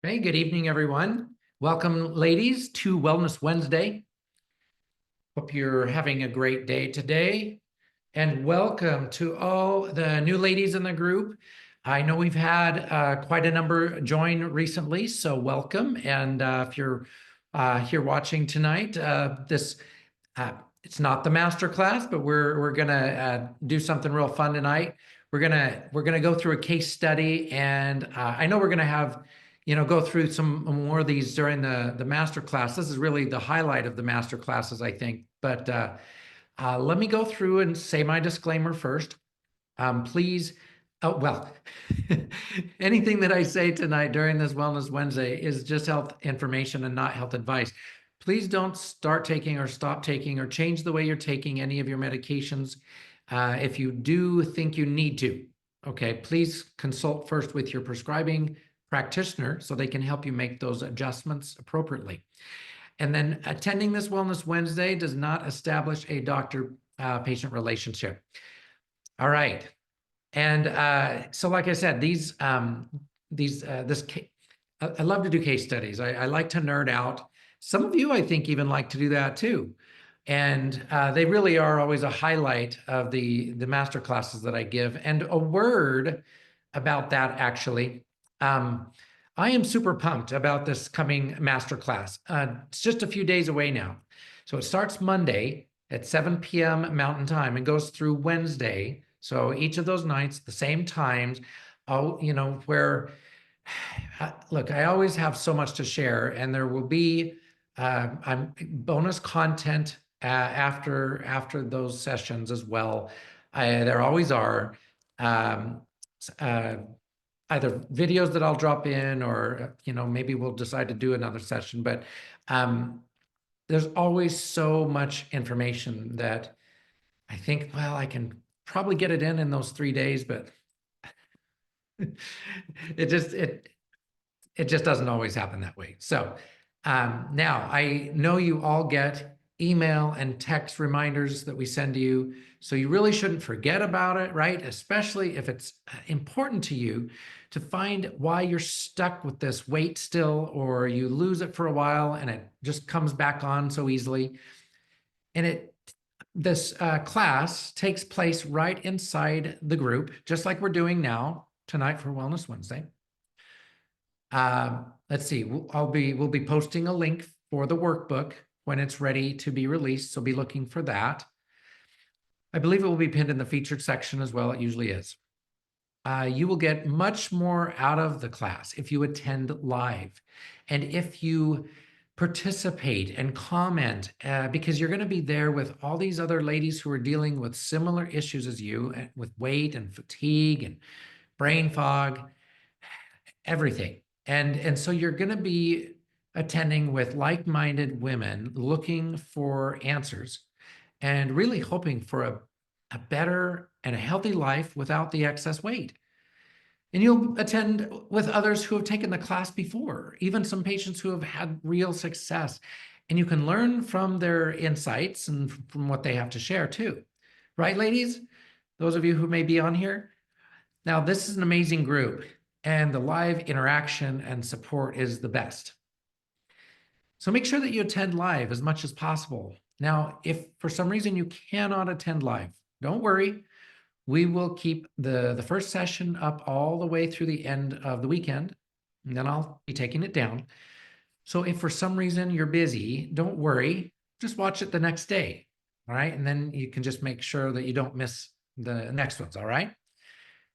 Hey, good evening, everyone. Welcome, ladies, to Wellness Wednesday. Hope you're having a great day today. And welcome to all the new ladies in the group. I know we've had quite a number join recently, so welcome. And if you're here watching tonight, it's not the master class, but we're gonna do something real fun tonight. We're gonna go through a case study, and I know we're gonna have go through some more of these during the master class. This is really the highlight of the master classes, I think. But let me go through and say my disclaimer first. Please, oh, well, anything that I say tonight during this Wellness Wednesday is just health information and not health advice. Please don't start taking or stop taking or change the way you're taking any of your medications if you do think you need to. Okay, please consult first with your prescribing practitioner so they can help you make those adjustments appropriately. And then attending this Wellness Wednesday does not establish a doctor-patient relationship. All right. And so, like I said, I love to do case studies. I like to nerd out. Some of you, I think, even like to do that too. And they really are always a highlight of the master classes that I give. And a word about that, actually. I am super pumped about this coming master class. It's just a few days away now. So it starts Monday at 7 p.m. Mountain Time and goes through Wednesday. So each of those nights, the same times, where, look, I always have so much to share, and there will be bonus content after those sessions as well. There always are. Either videos that I'll drop in, or maybe we'll decide to do another session. But there's always so much information that I think, well, I can probably get it in those 3 days, but it just doesn't always happen that way. So now I know you all get email and text reminders that we send to you, so you really shouldn't forget about it, right? Especially if it's important to you to find why you're stuck with this weight still, or you lose it for a while and it just comes back on so easily. And this class takes place right inside the group, just like we're doing now tonight for Wellness Wednesday. Let's see, we'll be posting a link for the workbook when it's ready to be released, so be looking for that. I believe it will be pinned in the featured section as well. It usually is. You will get much more out of the class if you attend live, and if you participate and comment, because you're going to be there with all these other ladies who are dealing with similar issues as you, with weight and fatigue and brain fog, everything. And so you're going to be attending with like-minded women looking for answers and really hoping for a better and a healthy life without the excess weight. And you'll attend with others who have taken the class before, even some patients who have had real success. And you can learn from their insights and from what they have to share too. Right, ladies? Those of you who may be on here? Now, this is an amazing group, and the live interaction and support is the best. So make sure that you attend live as much as possible. Now, if for some reason you cannot attend live, don't worry. We will keep the first session up all the way through the end of the weekend, and then I'll be taking it down. So if for some reason you're busy, don't worry, just watch it the next day, all right? And then you can just make sure that you don't miss the next ones, all right?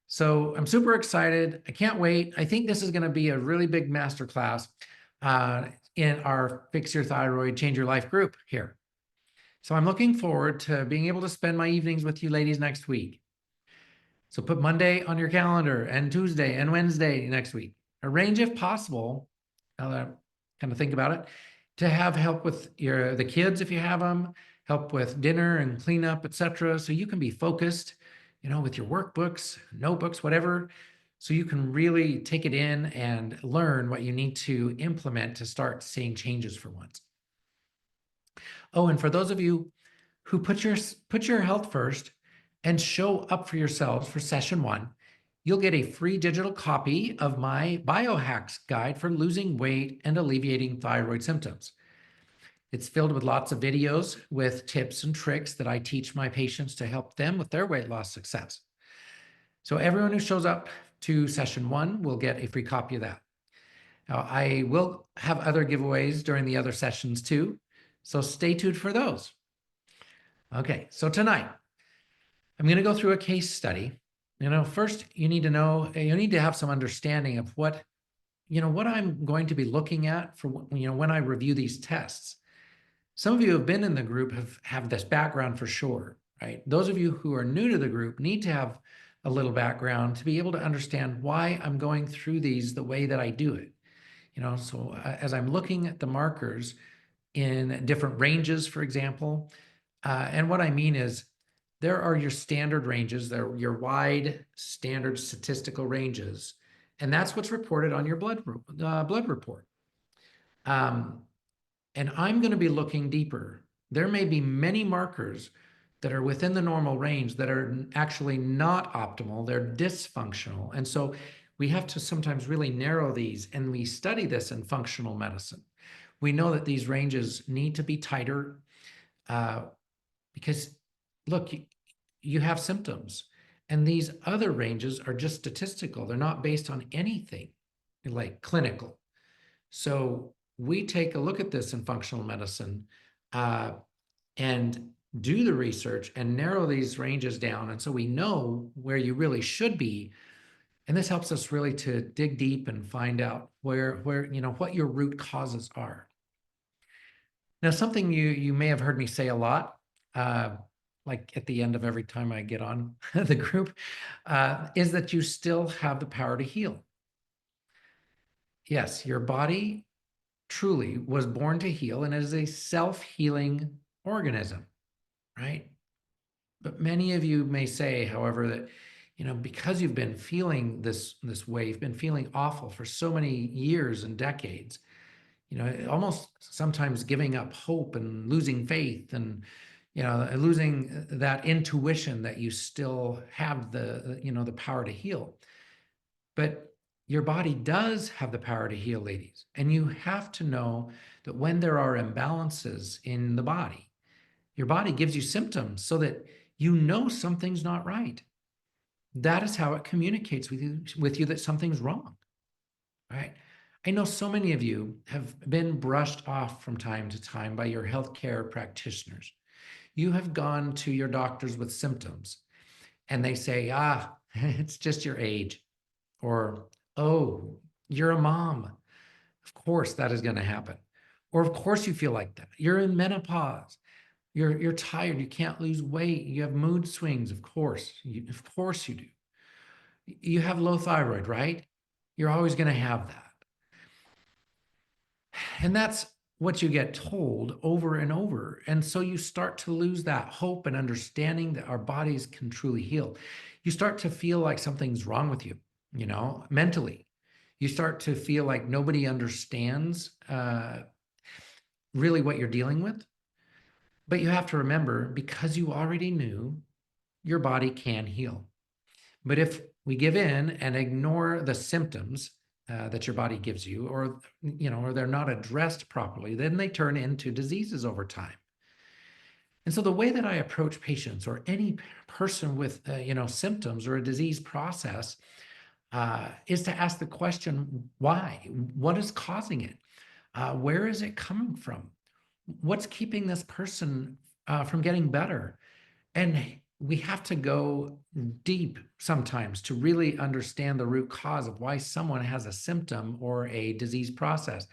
So I'm super excited. I can't wait. I think this is going to be a really big masterclass in our Fix Your Thyroid, Change Your Life group here. So I'm looking forward to being able to spend my evenings with you ladies next week. So put Monday on your calendar, and Tuesday and Wednesday next week. Arrange, if possible, kind of think about it, to have help with the kids if you have them, help with dinner and cleanup, etc. So you can be focused, with your workbooks, notebooks, whatever, so you can really take it in and learn what you need to implement to start seeing changes for once. Oh, and for those of you who put your health first and show up for yourselves for session 1, you'll get a free digital copy of my biohacks guide for losing weight and alleviating thyroid symptoms. It's filled with lots of videos with tips and tricks that I teach my patients to help them with their weight loss success. So everyone who shows up to session 1 will get a free copy of that. Now, I will have other giveaways during the other sessions too, so stay tuned for those. Okay, so tonight, I'm going to go through a case study. First, you need to have some understanding of what I'm going to be looking at for, when I review these tests. Some of you who have been in the group have this background for sure, right? Those of you who are new to the group need to have a little background to be able to understand why I'm going through these the way that I do it. So as I'm looking at the markers in different ranges, for example, and what I mean is there are your standard ranges, there are your wide standard statistical ranges, and that's what's reported on your blood report. And I'm going to be looking deeper. There may be many markers that are within the normal range that are actually not optimal, they're dysfunctional. And so we have to sometimes really narrow these, and we study this in functional medicine. We know that these ranges need to be tighter because, look, you have symptoms, and these other ranges are just statistical. They're not based on anything like clinical. So we take a look at this in functional medicine and do the research and narrow these ranges down. And so we know where you really should be. And this helps us really to dig deep and find out where what your root causes are. Now, something you may have heard me say a lot, like at the end of every time I get on the group, is that you still have the power to heal. Yes, your body truly was born to heal and is a self-healing organism, right? But many of you may say, however, that because you've been feeling this way, you've been feeling awful for so many years and decades, almost sometimes giving up hope and losing faith and losing that intuition that you still have the power to heal. But your body does have the power to heal, ladies. And you have to know that when there are imbalances in the body, your body gives you symptoms so that something's not right. That is how it communicates with you that something's wrong, right? I know so many of you have been brushed off from time to time by your healthcare practitioners. You have gone to your doctors with symptoms, and they say, it's just your age. Or, oh, you're a mom. Of course that is going to happen. Or of course you feel like that. You're in menopause. You're tired. You can't lose weight. You have mood swings. Of course you do. You have low thyroid, right? You're always going to have that. And that's what you get told over and over. And so you start to lose that hope and understanding that our bodies can truly heal. You start to feel like something's wrong with you. Mentally, you start to feel like nobody understands really what you're dealing with. But you have to remember, because you already knew, your body can heal. But if we give in and ignore the symptoms that your body gives you, or they're not addressed properly, then they turn into diseases over time. And so the way that I approach patients or any person with symptoms or a disease process is to ask the question, why? What is causing it? Where is it coming from? What's keeping this person from getting better? And we have to go deep sometimes to really understand the root cause of why someone has a symptom or a disease process.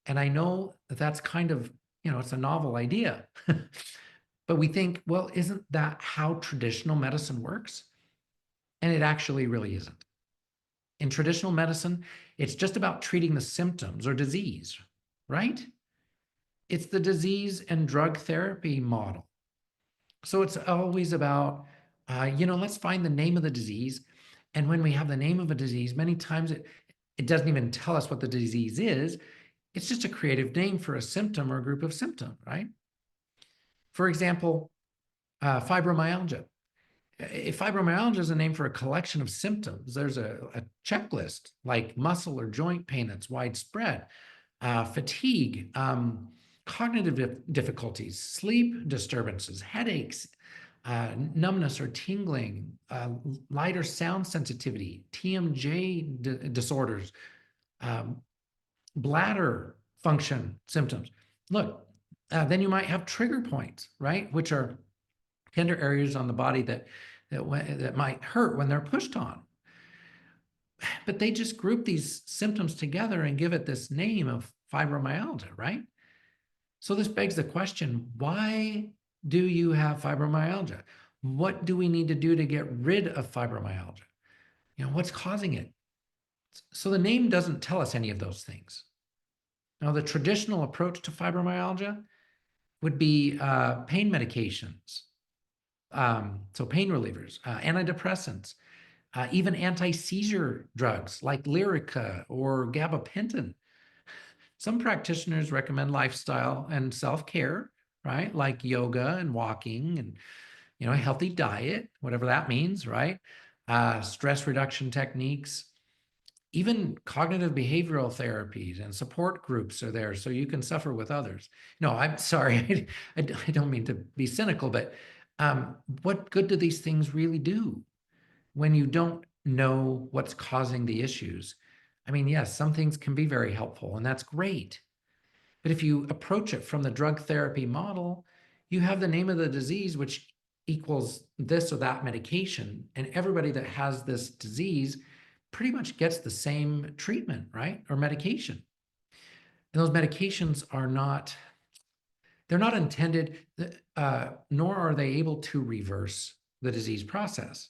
And I know that that's kind of, it's a novel idea, but we think, well, isn't that how traditional medicine works? And it actually really isn't. In traditional medicine, it's just about treating the symptoms or disease, right? It's the disease and drug therapy model. So it's always about, let's find the name of the disease. And when we have the name of a disease, many times it doesn't even tell us what the disease is. It's just a creative name for a symptom or a group of symptoms, right? For example, fibromyalgia. If fibromyalgia is a name for a collection of symptoms, there's a checklist like muscle or joint pain that's widespread, fatigue, cognitive difficulties, sleep disturbances, headaches, numbness or tingling, light or sound sensitivity, TMJ disorders, um, bladder function symptoms. Look, then you might have trigger points, right? Which are tender areas on the body that might hurt when they're pushed on. But they just group these symptoms together and give it this name of fibromyalgia, right? So this begs the question, why do you have fibromyalgia? What do we need to do to get rid of fibromyalgia? What's causing it? So the name doesn't tell us any of those things. Now, the traditional approach to fibromyalgia would be pain medications, so pain relievers, antidepressants, even anti-seizure drugs like Lyrica or gabapentin. Some practitioners recommend lifestyle and self-care, right? Like yoga and walking and, a healthy diet, whatever that means, right? Stress reduction techniques, even cognitive behavioral therapies and support groups are there so you can suffer with others. No, I'm sorry. I don't mean to be cynical, but what good do these things really do when you don't know what's causing the issues? I mean, yes, some things can be very helpful, and that's great. But if you approach it from the drug therapy model, you have the name of the disease, which equals this or that medication. And everybody that has this disease pretty much gets the same treatment, right? Or medication. And those medications they're not intended, nor are they able to reverse the disease process.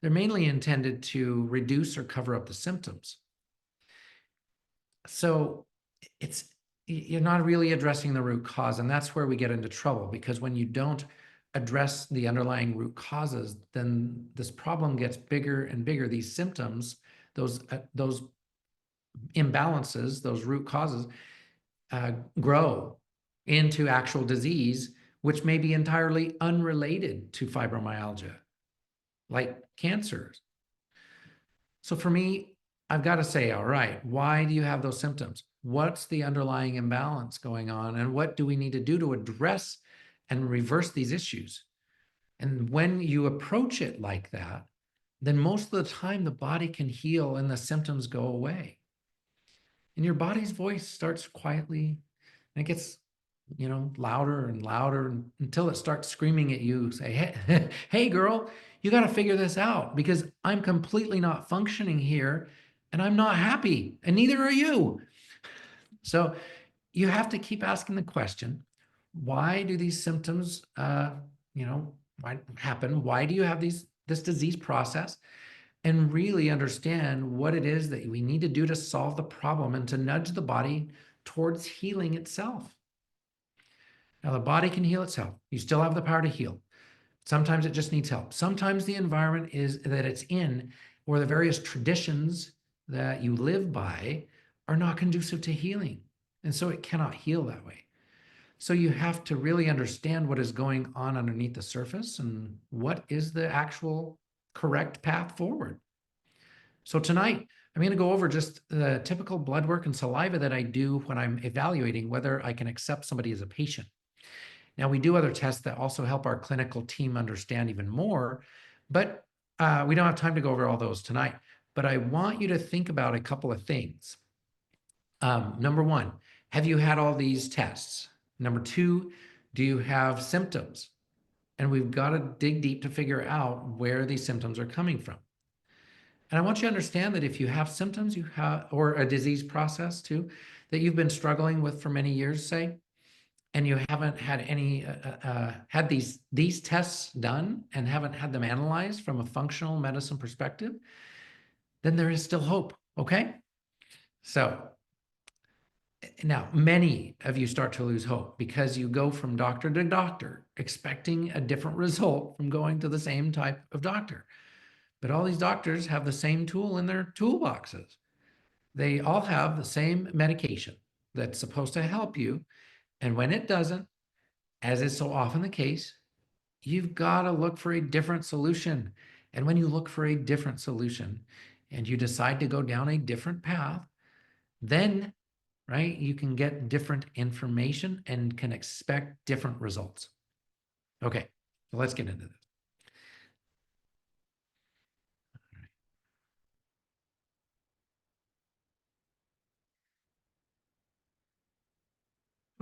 They're mainly intended to reduce or cover up the symptoms. So you're not really addressing the root cause, and that's where we get into trouble, because when you don't address the underlying root causes, then this problem gets bigger and bigger. These symptoms, those imbalances, those root causes, grow into actual disease, which may be entirely unrelated to fibromyalgia, like cancers. So for me, I've got to say, all right, why do you have those symptoms? What's the underlying imbalance going on? And what do we need to do to address and reverse these issues? And when you approach it like that, then most of the time the body can heal and the symptoms go away. And your body's voice starts quietly, and it gets, louder and louder until it starts screaming at you, say, hey, hey girl, you got to figure this out, because I'm completely not functioning here and I'm not happy, and neither are you. So you have to keep asking the question, why do these symptoms, why happen? Why do you have this disease process? And really understand what it is that we need to do to solve the problem and to nudge the body towards healing itself. Now, the body can heal itself. You still have the power to heal. Sometimes it just needs help. Sometimes the environment is that it's in, or the various traditions that you live by, are not conducive to healing. And so it cannot heal that way. So you have to really understand what is going on underneath the surface and what is the actual correct path forward. So tonight, I'm going to go over just the typical blood work and saliva that I do when I'm evaluating whether I can accept somebody as a patient. Now, we do other tests that also help our clinical team understand even more, but we don't have time to go over all those tonight. But I want you to think about a couple of things. Number one, have you had all these tests? Number two, do you have symptoms? And we've got to dig deep to figure out where these symptoms are coming from. And I want you to understand that if you have symptoms, you have, or a disease process too, that you've been struggling with for many years, say, and you haven't had any had these tests done and haven't had them analyzed from a functional medicine perspective, then there is still hope. Okay. So now many of you start to lose hope because you go from doctor to doctor expecting a different result from going to the same type of doctor. But all these doctors have the same tool in their toolboxes. They all have the same medication that's supposed to help you. And when it doesn't, as is so often the case, you've got to look for a different solution. And when you look for a different solution and you decide to go down a different path, then, right, you can get different information and can expect different results. Okay, so let's get into this.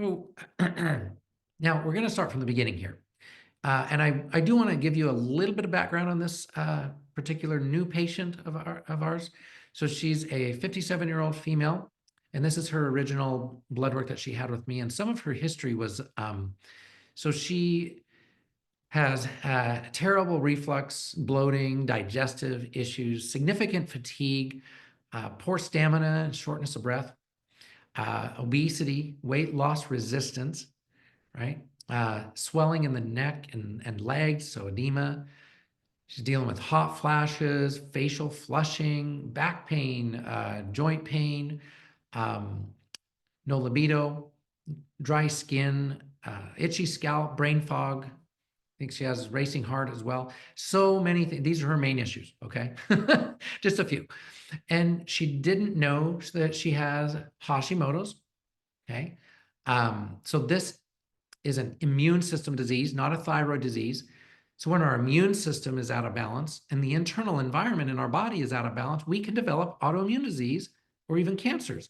Oh, now we're going to start from the beginning here. And I do want to give you a little bit of background on this particular new patient of ours. So she's a 57-year-old female, and this is her original blood work that she had with me. And some of her history was, so she has terrible reflux, bloating, digestive issues, significant fatigue, poor stamina and shortness of breath, obesity, weight loss resistance, right? Swelling in the neck and legs, so edema. She's dealing with hot flashes, facial flushing, back pain, joint pain, no libido, dry skin, itchy scalp, brain fog. I think she has racing heart as well. So many things. These are her main issues, okay? Just a few. And she didn't know that she has Hashimoto's, okay? So this is an immune system disease, not a thyroid disease. So when our immune system is out of balance and the internal environment in our body is out of balance, we can develop autoimmune disease or even cancers.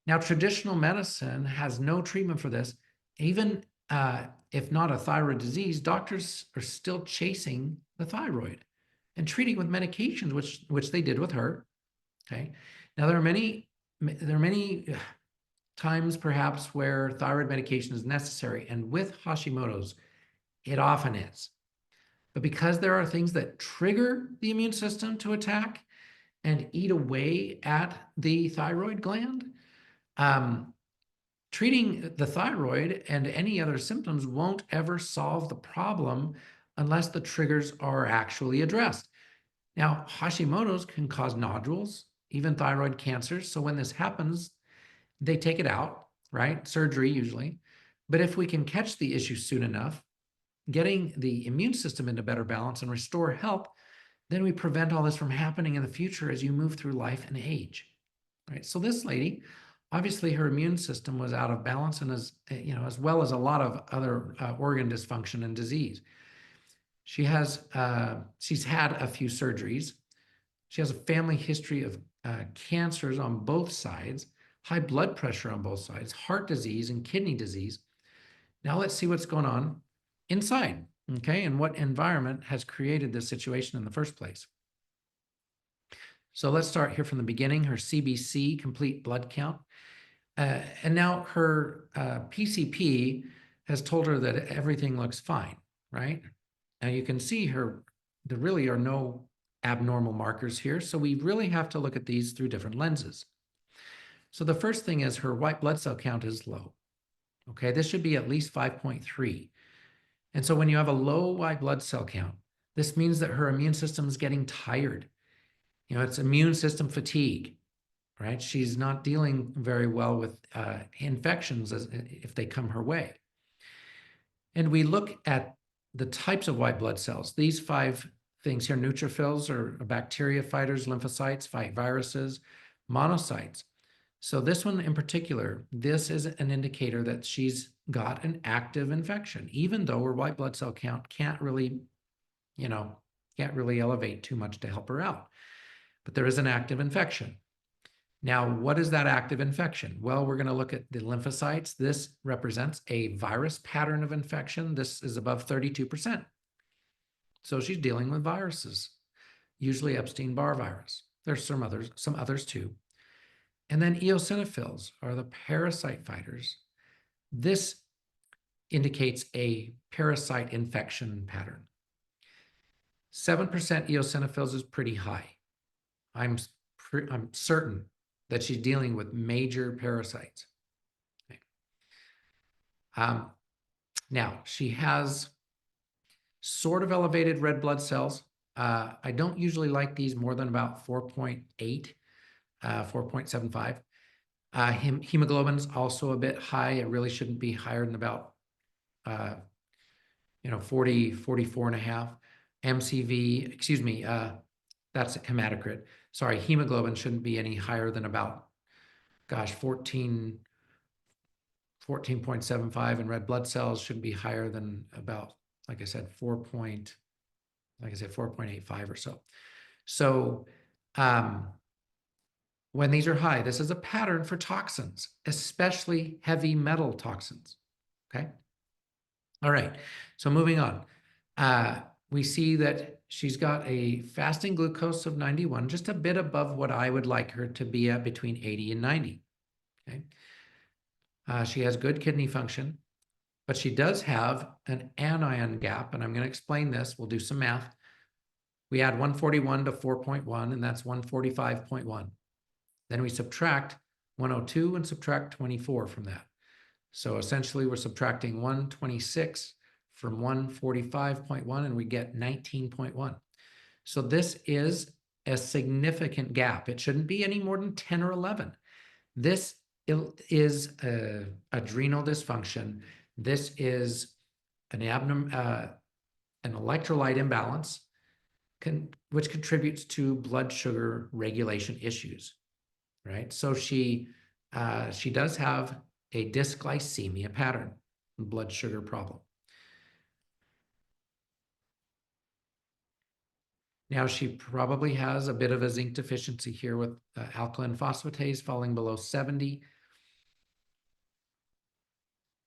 Now, traditional medicine has no treatment for this. Even if not a thyroid disease, doctors are still chasing the thyroid and treating with medications, which they did with her. Okay. Now there are many times perhaps where thyroid medication is necessary, and with Hashimoto's, it often is. But because there are things that trigger the immune system to attack and eat away at the thyroid gland, treating the thyroid and any other symptoms won't ever solve the problem unless the triggers are actually addressed. Now, Hashimoto's can cause nodules, even thyroid cancers. So when this happens, they take it out, right? Surgery usually. But if we can catch the issue soon enough, getting the immune system into better balance and restore health, then we prevent all this from happening in the future as you move through life and age, right? So this lady, obviously her immune system was out of balance, and as well as a lot of other organ dysfunction and disease. She's had a few surgeries. She has a family history of cancers on both sides, high blood pressure on both sides, heart disease and kidney disease. Now let's see what's going on inside, okay, and what environment has created this situation in the first place. So let's start here from the beginning, her CBC, complete blood count. And now her PCP has told her that everything looks fine, right? Now you can see there really are no abnormal markers here, so we really have to look at these through different lenses. So the first thing is her white blood cell count is low. Okay, this should be at least 5.3. And so when you have a low white blood cell count, this means that her immune system is getting tired. It's immune system fatigue, right? She's not dealing very well with infections if they come her way. And we look at the types of white blood cells. These 5 things here, neutrophils are bacteria fighters, lymphocytes fight viruses, monocytes. So this one in particular, this is an indicator that she's got an active infection, even though her white blood cell count can't really elevate too much to help her out. But there is an active infection. Now, what is that active infection? Well, we're going to look at the lymphocytes. This represents a virus pattern of infection. This is above 32%. So she's dealing with viruses, usually Epstein-Barr virus. There's some others too. And then eosinophils are the parasite fighters. This indicates a parasite infection pattern. 7% eosinophils is pretty high. I'm certain that she's dealing with major parasites. Okay. Now, she has sort of elevated red blood cells. I don't usually like these more than about 4.8, 4.75. Hemoglobin's also a bit high. It really shouldn't be higher than about 40, 44 and a half. MCV, excuse me, that's a hematocrit. Sorry, hemoglobin shouldn't be any higher than about, gosh, 14.75, and red blood cells shouldn't be higher than about, like I said, 4.85 or so. So when these are high, this is a pattern for toxins, especially heavy metal toxins. Okay. All right. So moving on. We see that she's got a fasting glucose of 91, just a bit above what I would like her to be at, between 80 and 90. Okay. She has good kidney function, but she does have an anion gap, and I'm going to explain this. We'll do some math. We add 141 to 4.1, and that's 145.1. Then we subtract 102 and subtract 24 from that. So essentially, we're subtracting 126 from 145.1, and we get 19.1. So this is a significant gap. It shouldn't be any more than 10 or 11. This is adrenal dysfunction. This is an electrolyte imbalance, which contributes to blood sugar regulation issues, right? So she does have a dysglycemia pattern, blood sugar problem. Now, she probably has a bit of a zinc deficiency here with alkaline phosphatase falling below 70.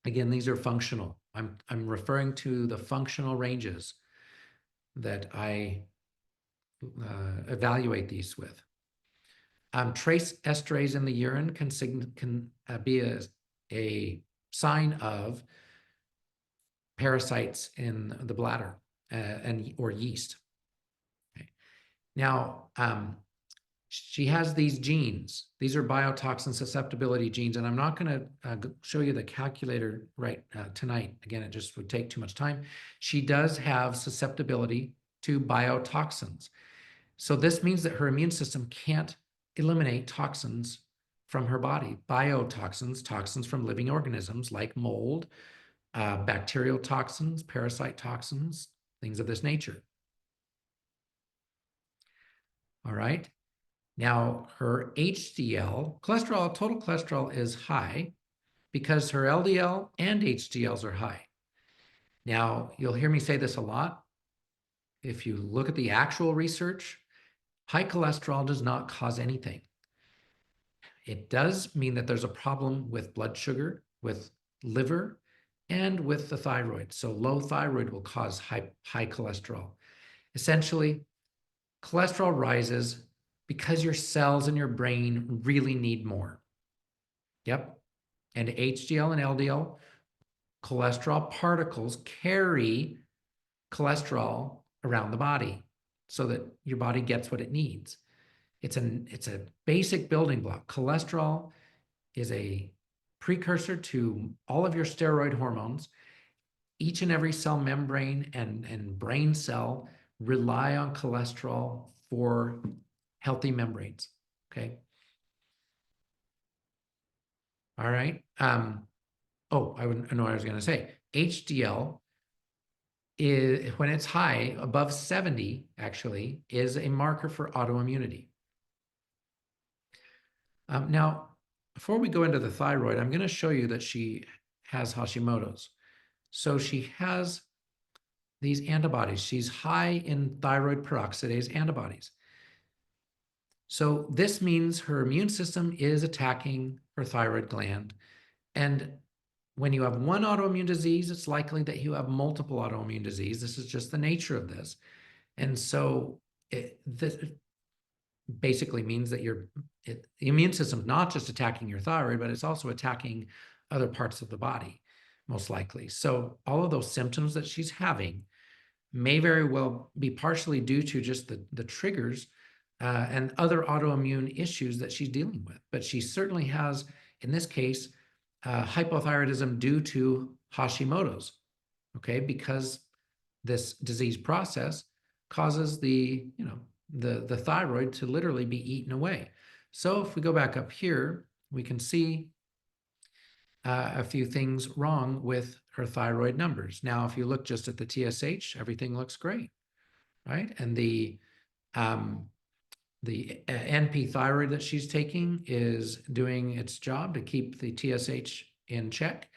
Again, these are functional. I'm referring to the functional ranges that I evaluate these with. Trace esterase in the urine can be a sign of parasites in the bladder or yeast. Okay. Now, she has these genes. These are biotoxin susceptibility genes, and I'm not going to show you the calculator tonight. Again, it just would take too much time. She does have susceptibility to biotoxins. So this means that her immune system can't eliminate toxins from her body. Biotoxins, toxins from living organisms like mold, bacterial toxins, parasite toxins, things of this nature. All right. Now, her HDL, total cholesterol is high because her LDL and HDLs are high. Now, you'll hear me say this a lot. If you look at the actual research, high cholesterol does not cause anything. It does mean that there's a problem with blood sugar, with liver, and with the thyroid. So low thyroid will cause high cholesterol. Essentially, cholesterol rises because your cells in your brain really need more. Yep. And HDL and LDL, cholesterol particles carry cholesterol around the body so that your body gets what it needs. It's a basic building block. Cholesterol is a precursor to all of your steroid hormones. Each and every cell membrane and brain cell rely on cholesterol for healthy membranes. Okay. All right. I know what I was going to say. HDL is, when it's high, above 70, actually, is a marker for autoimmunity. Now, before we go into the thyroid, I'm going to show you that she has Hashimoto's. So she has these antibodies. She's high in thyroid peroxidase antibodies. So this means her immune system is attacking her thyroid gland. And when you have one autoimmune disease, it's likely that you have multiple autoimmune disease. This is just the nature of this. And so this basically means that the immune system is not just attacking your thyroid, but it's also attacking other parts of the body, most likely. So all of those symptoms that she's having may very well be partially due to just the triggers and other autoimmune issues that she's dealing with. But she certainly has, in this case, hypothyroidism due to Hashimoto's, okay? Because this disease process causes the thyroid to literally be eaten away. So if we go back up here, we can see a few things wrong with her thyroid numbers. Now, if you look just at the TSH, everything looks great, right? And the NP thyroid that she's taking is doing its job to keep the TSH in check.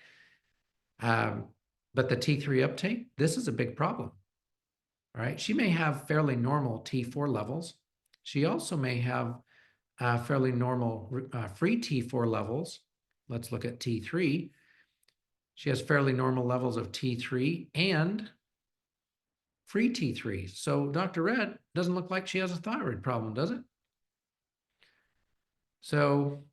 But the T3 uptake, this is a big problem, right? She may have fairly normal T4 levels. She also may have fairly normal free T4 levels. Let's look at T3. She has fairly normal levels of T3 and free T3. So Dr. Redd doesn't look like she has a thyroid problem, does it? So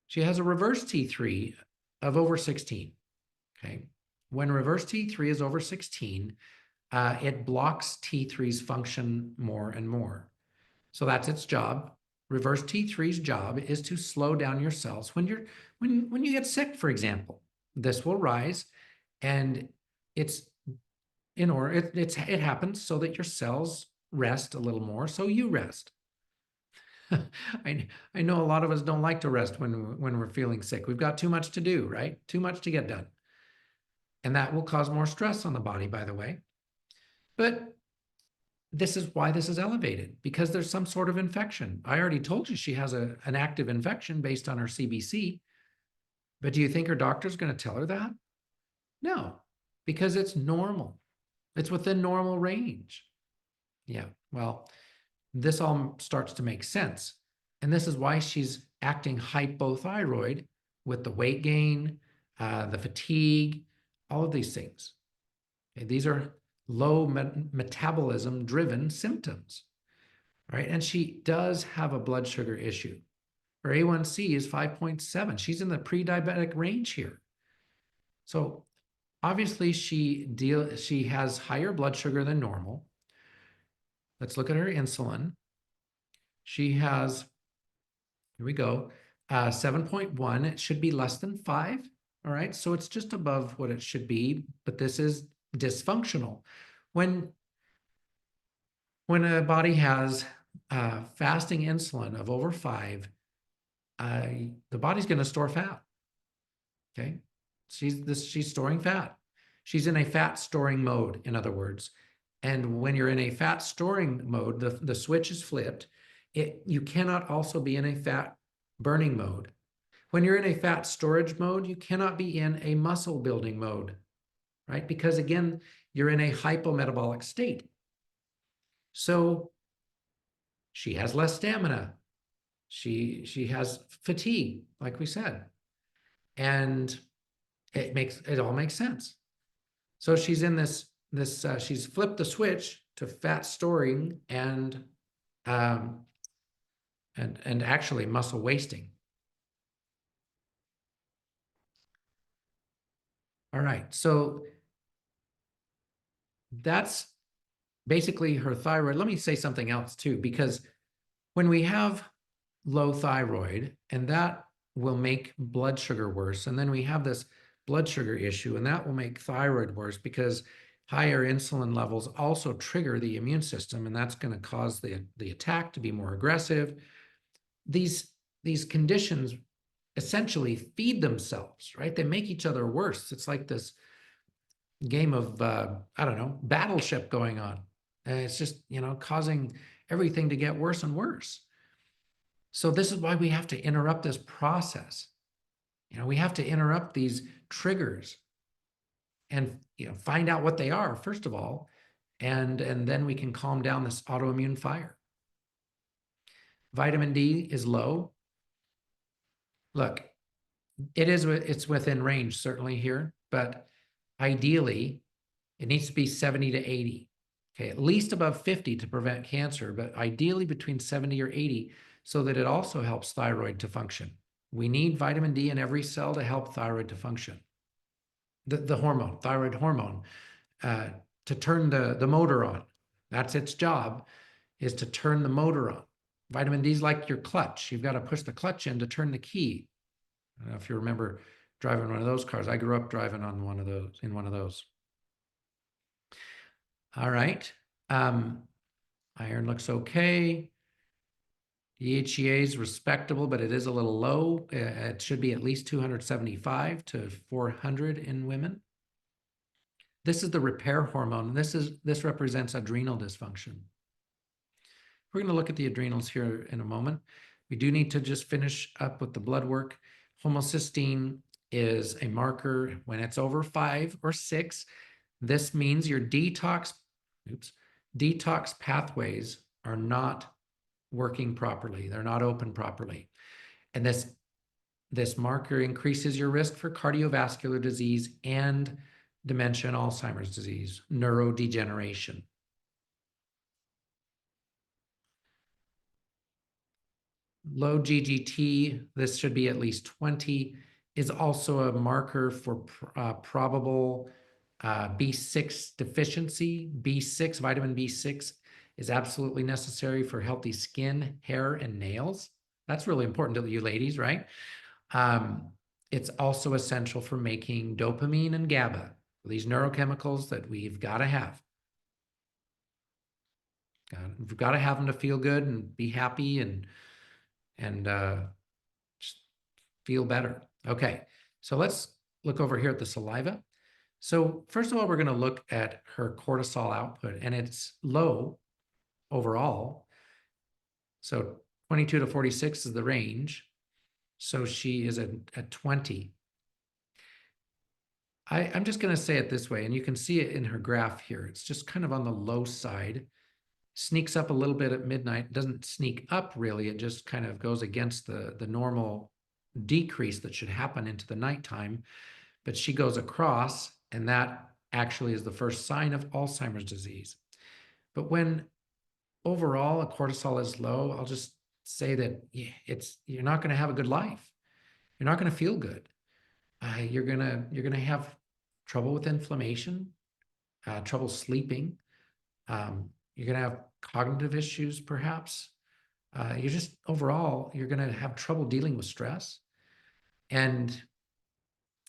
she has a reverse T3 of over 16, okay? When reverse T3 is over 16, it blocks T3's function more and more. So that's its job. Reverse T3's job is to slow down your cells. When you get sick, for example, this will rise, and it's in order. It happens so that your cells rest a little more, so you rest. I know a lot of us don't like to rest when we're feeling sick. We've got too much to do, right? Too much to get done. And that will cause more stress on the body, by the way. But this is why this is elevated, because there's some sort of infection. I already told you she has an active infection based on her CBC. But do you think her doctor's going to tell her that? No, because it's normal. It's within normal range. Yeah, well, this all starts to make sense. And this is why she's acting hypothyroid with the weight gain, the fatigue, all of these things. Okay, these are low metabolism driven symptoms, right? And she does have a blood sugar issue. Her A1C is 5.7. She's in the pre-diabetic range here. So obviously she has higher blood sugar than normal. Let's look at her insulin. She has, here we go, 7.1. It should be less than 5. All right, so it's just above what it should be, but this is dysfunctional. When a body has fasting insulin of over 5, the body's going to store fat. Okay, she's storing fat. She's in a fat storing mode, in other words. And when you're in a fat storing mode, the switch is flipped. You cannot also be in a fat burning mode. When you're in a fat storage mode, you cannot be in a muscle building mode, right? Because again, you're in a hypometabolic state. So she has less stamina. She has fatigue, like we said. And it all makes sense. So she's in she's flipped the switch to fat storing and actually muscle wasting. All right, so that's basically her thyroid. Let me say something else too, because when we have low thyroid, and that will make blood sugar worse, and then we have this blood sugar issue, and that will make thyroid worse because higher insulin levels also trigger the immune system, and that's going to cause the attack to be more aggressive. These conditions essentially feed themselves, right? They make each other worse. It's like this game of I don't know, battleship going on. And it's just, causing everything to get worse and worse. So this is why we have to interrupt this process. We have to interrupt these triggers and find out what they are, first of all, and then we can calm down this autoimmune fire. Vitamin D is low. Look, it's within range certainly here, but ideally it needs to be 70 to 80. Okay, at least above 50 to prevent cancer, but ideally between 70 or 80 so that it also helps thyroid to function. We need vitamin D in every cell to help thyroid to function. The hormone, thyroid hormone, to turn the motor on. That's its job, is to turn the motor on. Vitamin D is like your clutch. You've got to push the clutch in to turn the key. I don't know if you remember driving one of those cars. I grew up driving on one of those. All right. Iron looks okay. DHEA is respectable, but it is a little low. It should be at least 275 to 400 in women. This is the repair hormone. This represents adrenal dysfunction. We're going to look at the adrenals here in a moment. We do need to just finish up with the blood work. Homocysteine is a marker when it's over 5 or 6. This means your detox pathways are not working properly. They're not open properly. And this marker increases your risk for cardiovascular disease and dementia and Alzheimer's disease, neurodegeneration. Low GGT, this should be at least 20, is also a marker for probable B6 deficiency. B6, vitamin B6, is absolutely necessary for healthy skin, hair, and nails. That's really important to you ladies, right? It's also essential for making dopamine and GABA, these neurochemicals that we've got to have. We've got to have them to feel good and be happy and just feel better. Okay, so let's look over here at the saliva. So first of all, we're going to look at her cortisol output, and it's low overall. So 22 to 46 is the range. So she is at 20. I'm just going to say it this way, and you can see it in her graph here. It's just kind of on the low side. Sneaks up a little bit at midnight, doesn't sneak up really, it just kind of goes against the normal decrease that should happen into the nighttime, but she goes across, and that actually is the first sign of Alzheimer's disease. But when overall a cortisol is low, I'll just say that you're not going to have a good life. You're not going to feel good. You're gonna have trouble with inflammation, trouble sleeping. You're going to have cognitive issues, perhaps. You're just overall, you're going to have trouble dealing with stress. And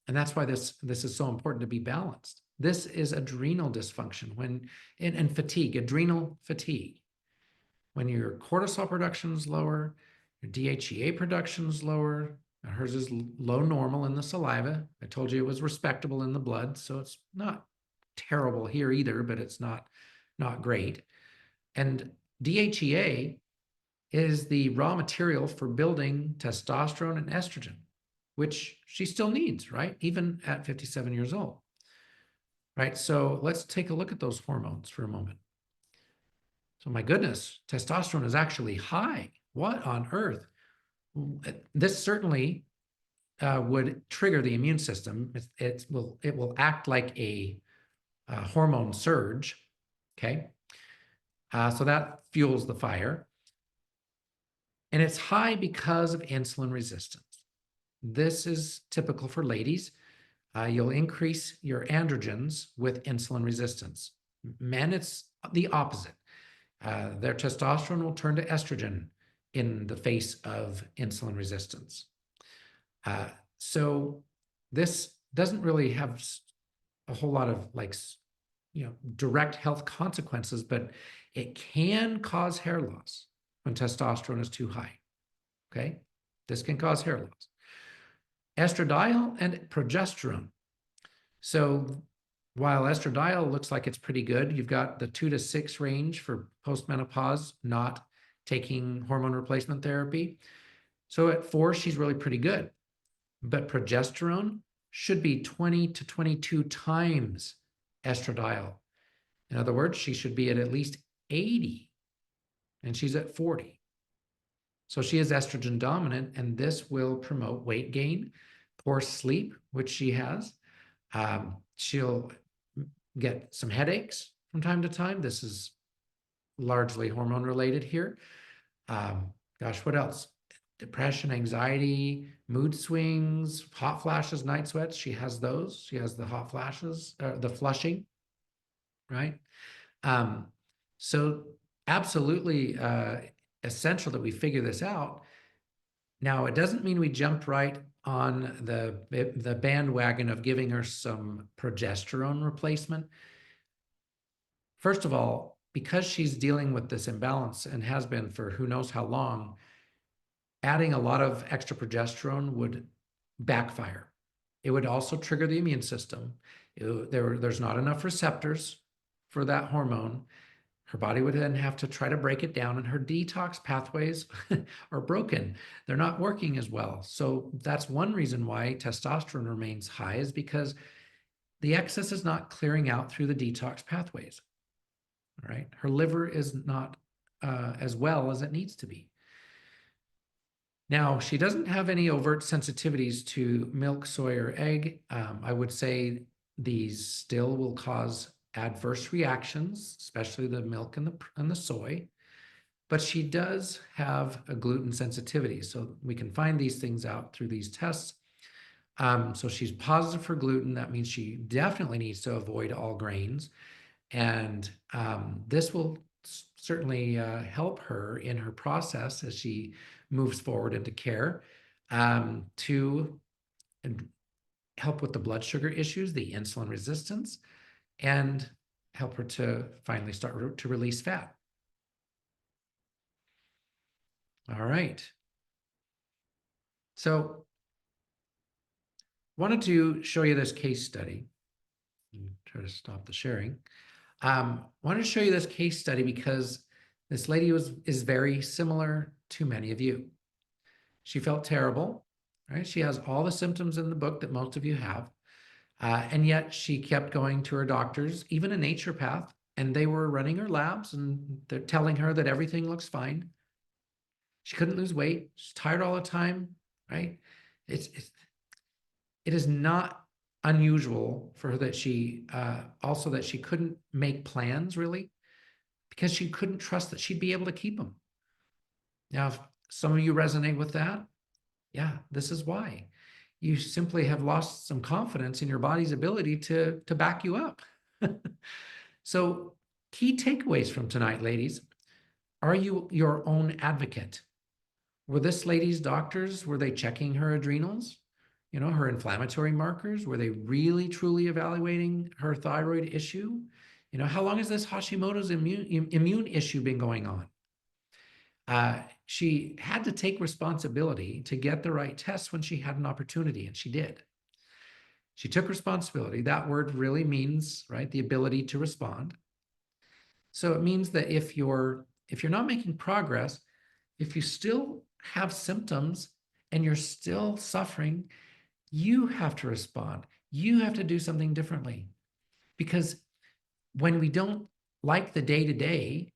that's why this is so important to be balanced. This is adrenal dysfunction and fatigue, adrenal fatigue. When your cortisol production is lower, your DHEA production is lower. Hers is low normal in the saliva. I told you it was respectable in the blood, so it's not terrible here either, but it's not great. And DHEA is the raw material for building testosterone and estrogen, which she still needs, right? Even at 57 years old, right? So let's take a look at those hormones for a moment. So my goodness, testosterone is actually high. What on earth? This certainly would trigger the immune system. It will act like a hormone surge, okay? So that fuels the fire. And it's high because of insulin resistance. This is typical for ladies. You'll increase your androgens with insulin resistance. Men, it's the opposite. Their testosterone will turn to estrogen in the face of insulin resistance. So this doesn't really have a whole lot of direct health consequences, but it can cause hair loss when testosterone is too high. Okay, this can cause hair loss. Estradiol and progesterone. So while estradiol looks like it's pretty good, you've got the 2 to 6 range for postmenopause, not taking hormone replacement therapy. So at 4, she's really pretty good. But progesterone should be 20 to 22 times estradiol. In other words, she should be at least 80, and she's at 40. So she is estrogen dominant, and this will promote weight gain, poor sleep, which she has. She'll get some headaches from time to time. This is largely hormone related here. Gosh, what else? Depression, anxiety, mood swings, hot flashes, night sweats. She has those. She has the hot flashes, the flushing, right? So absolutely essential that we figure this out. Now, it doesn't mean we jumped right on the bandwagon of giving her some progesterone replacement. First of all, because she's dealing with this imbalance and has been for who knows how long, adding a lot of extra progesterone would backfire. It would also trigger the immune system. There's not enough receptors for that hormone. Her body would then have to try to break it down, and her detox pathways are broken. They're not working as well. So that's one reason why testosterone remains high, is because the excess is not clearing out through the detox pathways. All right. Her liver is not as well as it needs to be. Now, she doesn't have any overt sensitivities to milk, soy, or egg. I would say these still will cause adverse reactions, especially the milk and the soy. But she does have a gluten sensitivity. So we can find these things out through these tests. So she's positive for gluten. That means she definitely needs to avoid all grains. And this will certainly help her in her process as she moves forward into care, to help with the blood sugar issues, the insulin resistance, and help her to finally start to release fat. All right. So wanted to show you this case study. Try to stop the sharing. Wanted to show you this case study because this lady is very similar to many of you. She felt terrible, right? She has all the symptoms in the book that most of you have. And yet she kept going to her doctors, even a naturopath, and they were running her labs and they're telling her that everything looks fine. She couldn't lose weight. She's tired all the time, right? It is not unusual for her that she also that she couldn't make plans really, because she couldn't trust that she'd be able to keep them. Now, if some of you resonate with that, yeah, this is why. You simply have lost some confidence in your body's ability to back you up. So, key takeaways from tonight, ladies. Are you your own advocate? Were this lady's doctors, were they checking her adrenals? You know, her inflammatory markers? Were they really, truly evaluating her thyroid issue? You know, how long has this Hashimoto's immune issue been going on? She had to take responsibility to get the right tests when she had an opportunity, and she did. She took responsibility. That word really means, right, the ability to respond. So it means that if you're not making progress, if you still have symptoms and you're still suffering, you have to respond. You have to do something differently. Because when we don't like the day-to-day,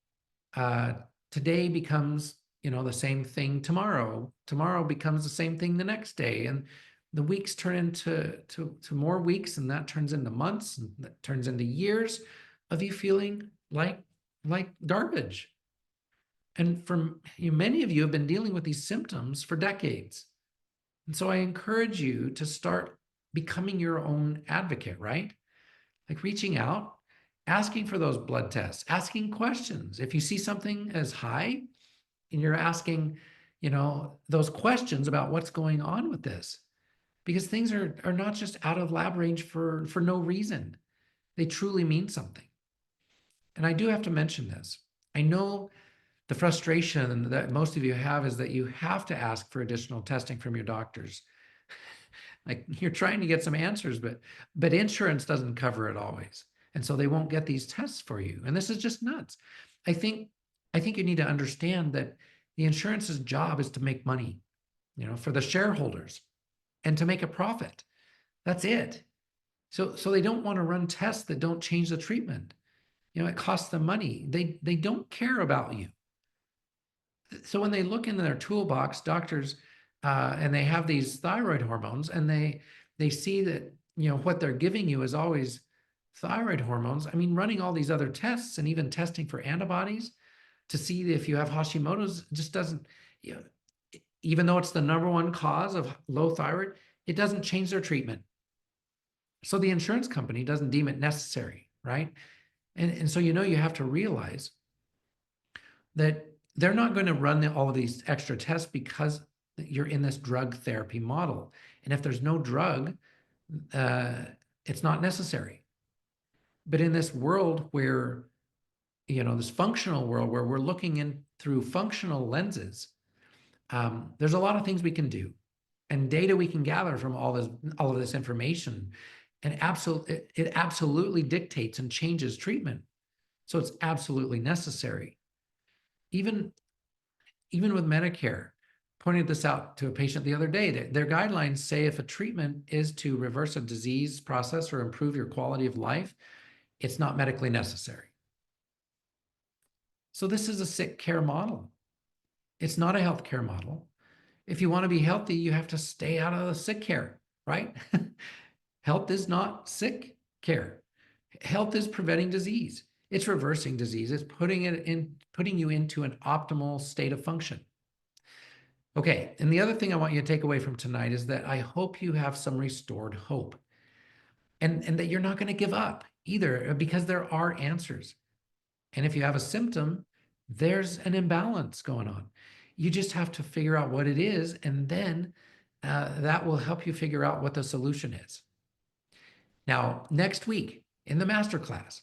today becomes, the same thing tomorrow. Tomorrow becomes the same thing the next day. And the weeks turn into more weeks, and that turns into months, and that turns into years of you feeling like garbage. And many of you have been dealing with these symptoms for decades. And so I encourage you to start becoming your own advocate, right? Like reaching out, asking for those blood tests, asking questions. If you see something as high and you're asking, those questions about what's going on with this, because things are not just out of lab range for no reason. They truly mean something. And I do have to mention this. I know the frustration that most of you have is that you have to ask for additional testing from your doctors. Like you're trying to get some answers, but insurance doesn't cover it always. And so they won't get these tests for you. And this is just nuts. I think you need to understand that the insurance's job is to make money, for the shareholders and to make a profit. That's it. So they don't want to run tests that don't change the treatment. It costs them money. They don't care about you. So when they look into their toolbox, doctors, and they have these thyroid hormones, and they see that, what they're giving you is always thyroid hormones. I mean, running all these other tests and even testing for antibodies to see if you have Hashimoto's just doesn't, even though it's the number one cause of low thyroid, it doesn't change their treatment. So the insurance company doesn't deem it necessary, right? And so, you have to realize that they're not going to run all of these extra tests because you're in this drug therapy model. And if there's no drug, it's not necessary. But in this world where, this functional world where we're looking in through functional lenses, There's a lot of things we can do and data we can gather from all of this information. And it absolutely dictates and changes treatment. So it's absolutely necessary. Even with Medicare, pointed this out to a patient the other day, their guidelines say if a treatment is to reverse a disease process or improve your quality of life, it's not medically necessary. So this is a sick care model. It's not a healthcare model. If you want to be healthy, you have to stay out of the sick care, right? Health is not sick care. Health is preventing disease. It's reversing disease. It's putting you into an optimal state of function. Okay, and the other thing I want you to take away from tonight is that I hope you have some restored hope, and that you're not going to give up either, because there are answers. And if you have a symptom, there's an imbalance going on. You just have to figure out what it is, and then that will help you figure out what the solution is. Now, next week in the masterclass,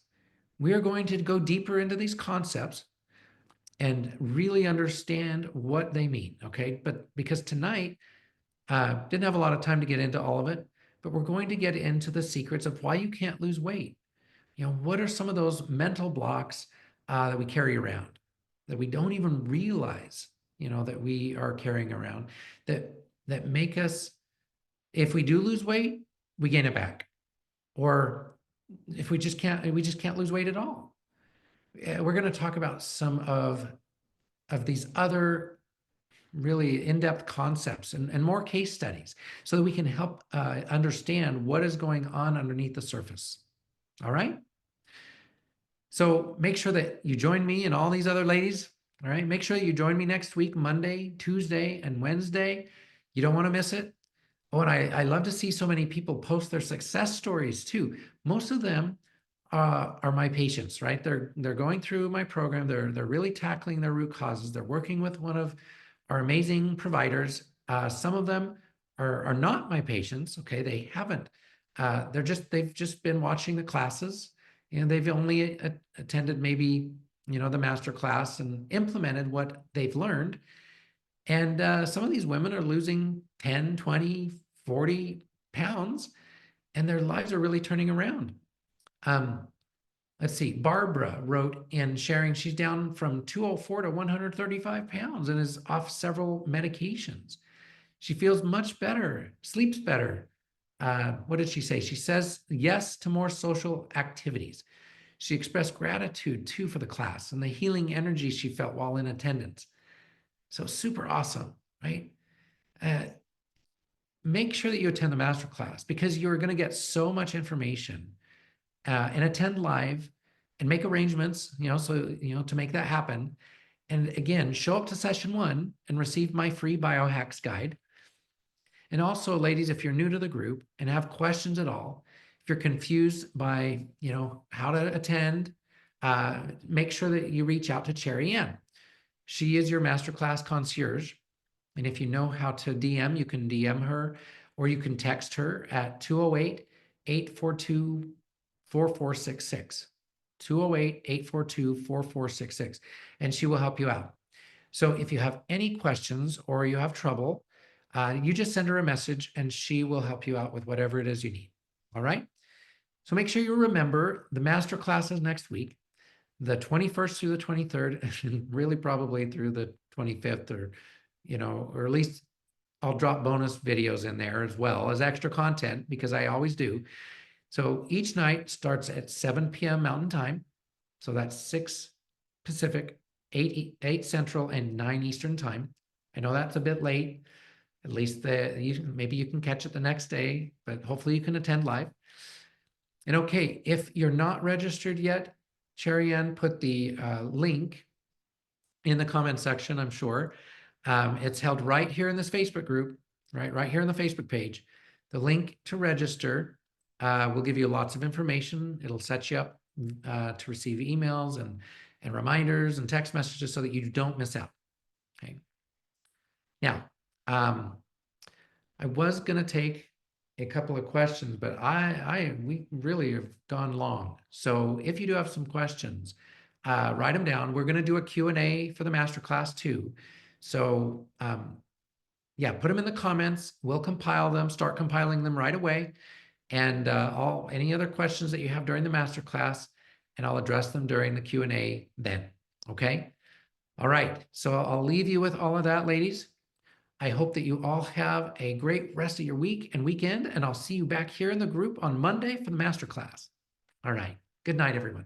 we are going to go deeper into these concepts and really understand what they mean, okay? But because tonight, didn't have a lot of time to get into all of it, but we're going to get into the secrets of why you can't lose weight. What are some of those mental blocks that we carry around that we don't even realize, that we are carrying around that make us, if we do lose weight, we gain it back. Or if we just can't lose weight at all. We're going to talk about some of these other really in-depth concepts and more case studies so that we can help understand what is going on underneath the surface. All right? So make sure that you join me and all these other ladies. All right? Make sure you join me next week, Monday, Tuesday, and Wednesday. You don't want to miss it. Oh, and I love to see so many people post their success stories too. Most of them are my patients, right? They're going through my program. They're really tackling their root causes. They're working with one of our amazing providers. Some of them are not my patients. Okay, they haven't. They've just been watching the classes, and they've only attended maybe the master class and implemented what they've learned. And some of these women are losing 10, 20, 40 pounds, and their lives are really turning around. Let's see, Barbara wrote in sharing she's down from 204 to 135 pounds and is off several medications. She feels much better, sleeps better. What did she say? She says yes to more social activities. She expressed gratitude too for the class and the healing energy she felt while in attendance. So super awesome, right? Make sure that you attend the masterclass because you're going to get so much information and attend live and make arrangements, to make that happen. And again, show up to session 1 and receive my free biohacks guide. And also, ladies, if you're new to the group and have questions at all, if you're confused by, how to attend, make sure that you reach out to Cherry Ann. She is your masterclass concierge. And if you know how to DM, you can DM her or you can text her at 208-842-4466. 208-842-4466. And she will help you out. So if you have any questions or you have trouble, you just send her a message and she will help you out with whatever it is you need. All right? So make sure you remember the master classes next week, the 21st through the 23rd, and really probably through the 25th, or at least I'll drop bonus videos in there as well as extra content because I always do. So each night starts at 7 p.m. Mountain Time. So that's 6 Pacific, 8 Central, and 9 Eastern Time. I know that's a bit late. At least maybe you can catch it the next day, but hopefully you can attend live. And okay, if you're not registered yet, Cherry Ann put the link in the comment section, I'm sure. It's held right here in this Facebook group, right here on the Facebook page. The link to register will give you lots of information. It'll set you up to receive emails and reminders and text messages so that you don't miss out. Okay. Now, I was going to take a couple of questions, but we really have gone long. So if you do have some questions, write them down. We're going to do a Q&A for the masterclass too. So yeah, put them in the comments. We'll compile them, start compiling them right away. And any other questions that you have during the masterclass, and I'll address them during the Q&A then, okay? All right, so I'll leave you with all of that, ladies. I hope that you all have a great rest of your week and weekend, and I'll see you back here in the group on Monday for the masterclass. All right, good night, everyone.